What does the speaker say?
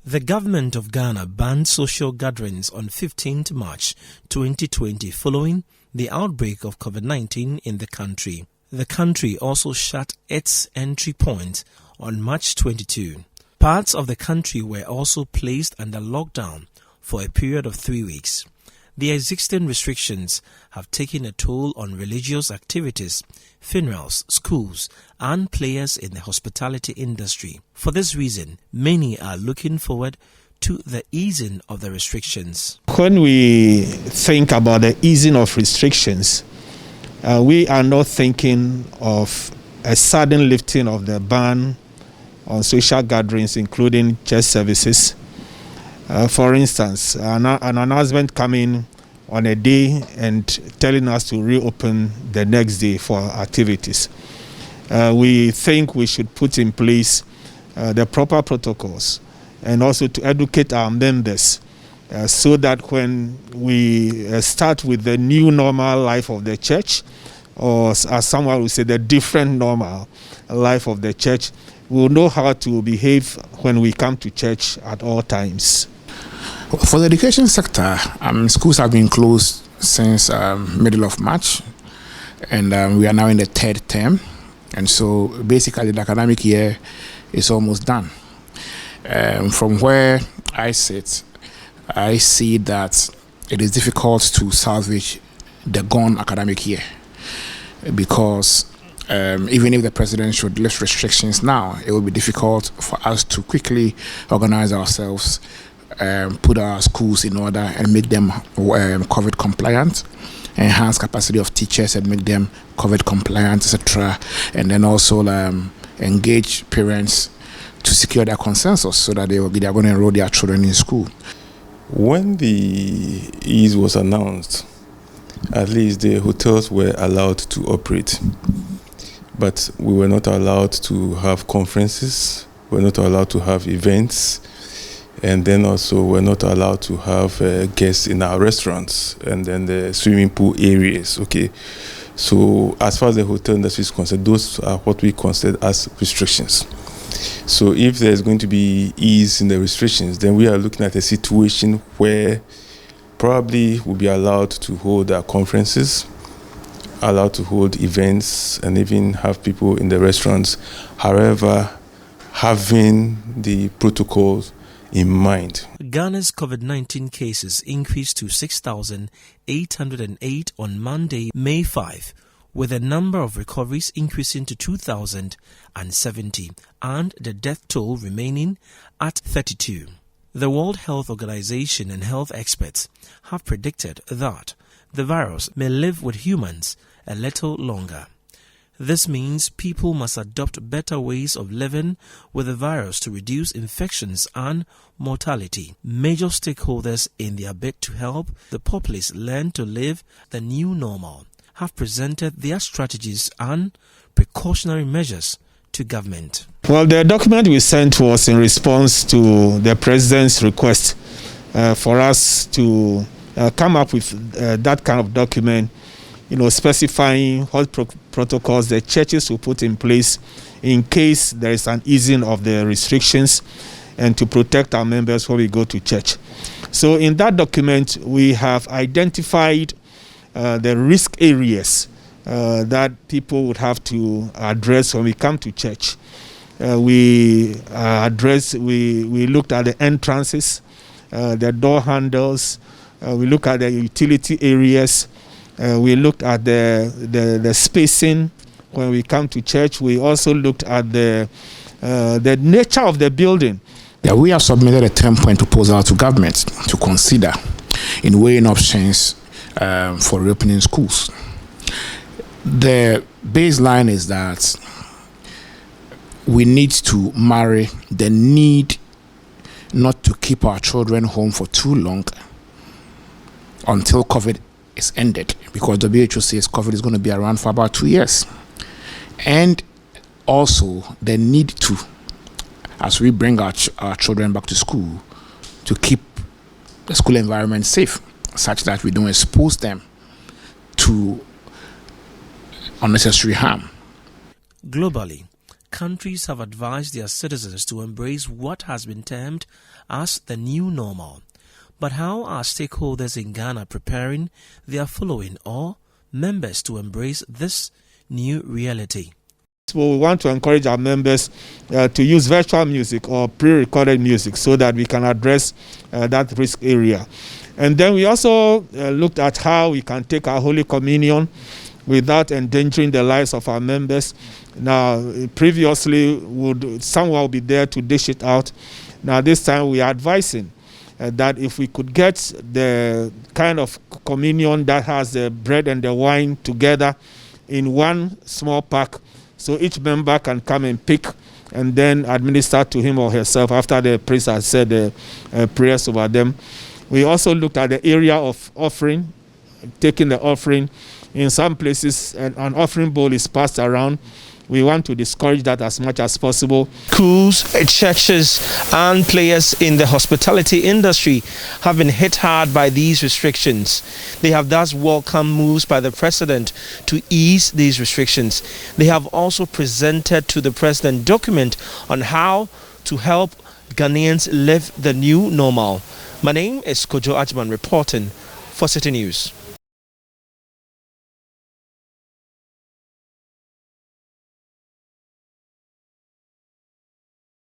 The government of Ghana banned social gatherings on 15th March 2020 following the outbreak of COVID-19 in the country. The country also shut its entry point on March 22. Parts of the country were also placed under lockdown for a period of 3 weeks. The existing restrictions have taken a toll on religious activities, funerals, schools, and players in the hospitality industry. For this reason, many are looking forward to the easing of the restrictions. When we think about the easing of restrictions, we are not thinking of a sudden lifting of the ban on social gatherings, including church services. For instance, an announcement coming on a day and telling us to reopen the next day for activities. We think we should put in place the proper protocols and also to educate our members so that when we start with the new normal life of the church, or as someone would say, the different normal life of the church, we'll know how to behave when we come to church at all times. For the education sector, schools have been closed since middle of March, and we are now in the third term, and so basically the academic year is almost done. From where I sit, I see that it is difficult to salvage the gone academic year because even if the president should lift restrictions now, it will be difficult for us to quickly organize ourselves, put our schools in order and make them COVID compliant, enhance capacity of teachers and make them COVID compliant, etc. And then also engage parents to secure their consensus so that they are going to enroll their children in school. When the ease was announced, at least the hotels were allowed to operate, but we were not allowed to have conferences, we were not allowed to have events, and then also we're not allowed to have guests in our restaurants and then the swimming pool areas. Okay, so as far as the hotel industry is concerned, those are what we consider as restrictions. So if there's going to be ease in the restrictions, then we are looking at a situation where probably we'll be allowed to hold our conferences, allowed to hold events, and even have people in the restaurants. However, having the protocols in mind. Ghana's COVID-19 cases increased to 6,808 on Monday, May 5, with the number of recoveries increasing to 2,070 and the death toll remaining at 32. The World Health Organization and health experts have predicted that the virus may live with humans a little longer. This means people must adopt better ways of living with the virus to reduce infections and mortality. Major stakeholders in their bid to help the populace learn to live the new normal have presented their strategies and precautionary measures to government. Well, the document we sent was in response to the president's request for us to come up with that kind of document, specifying what protocols the churches will put in place in case there is an easing of the restrictions and to protect our members when we go to church. So in that document, we have identified the risk areas that people would have to address when we come to church. We looked at the entrances, the door handles, we look at the utility areas, we looked at the spacing when we come to church. We also looked at the nature of the building. Yeah, we have submitted a 10-point proposal to government to consider in weighing options for reopening schools. The baseline is that we need to marry the need not to keep our children home for too long until COVID is ended, because WHO says COVID is going to be around for about 2 years. And also the need to, as we bring our children back to school, to keep the school environment safe, such that we don't expose them to unnecessary harm. Globally, countries have advised their citizens to embrace what has been termed as the new normal. But how are stakeholders in Ghana preparing their following or members to embrace this new reality? So we want to encourage our members to use virtual music or pre-recorded music so that we can address that risk area. And then we also looked at how we can take our Holy Communion without endangering the lives of our members. Now, previously, someone would be there to dish it out. Now, this time we are advising that if we could get the kind of communion that has the bread and the wine together in one small pack, so each member can come and pick and then administer to him or herself after the priest has said the prayers over them. We also looked at the area of offering, taking the offering. In some places, an offering bowl is passed around. We want to discourage that as much as possible. Schools, churches, and players in the hospitality industry have been hit hard by these restrictions. They have thus welcomed moves by the president to ease these restrictions. They have also presented to the president document on how to help Ghanaians live the new normal. My name is Kojo Ajman reporting for Citi News.